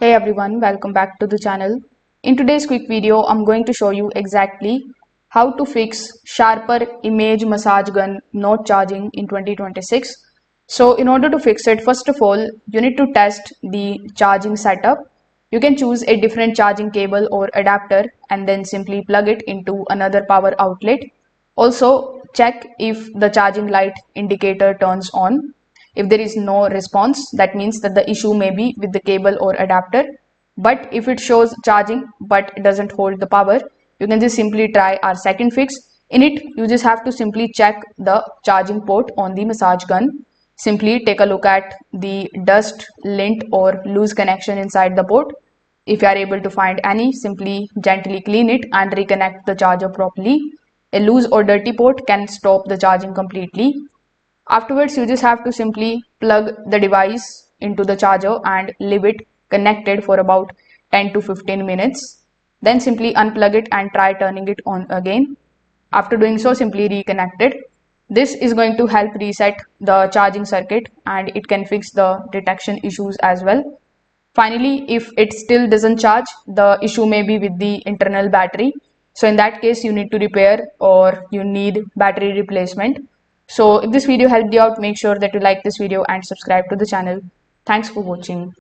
Hey everyone, welcome back to the channel. In today's quick video, I'm going to show you exactly how to fix sharper image massage gun not charging in 2026. So in order to fix it, first of all, you need to test the charging setup. You can choose a different charging cable or adapter and then simply plug it into another power outlet. Also, check if the charging light indicator turns on. If there is no response, that means that the issue may be with the cable or adapter. But if it shows charging but it doesn't hold the power, you can just simply try our second fix. In it, you just have to simply check the charging port on the massage gun. Simply take a look at the dust, lint or loose connection inside the port. If you are able to find any, simply gently clean it and reconnect the charger properly. A loose or dirty port can stop the charging completely. Afterwards, you just have to simply plug the device into the charger and leave it connected for about 10 to 15 minutes. Then simply unplug it and try turning it on again. After doing so, simply reconnect it. This is going to help reset the charging circuit and it can fix the detection issues as well. Finally, if it still doesn't charge, the issue may be with the internal battery. So in that case, you need to repair or you need battery replacement. So if this video helped you out, make sure that you like this video and subscribe to the channel. Thanks for watching.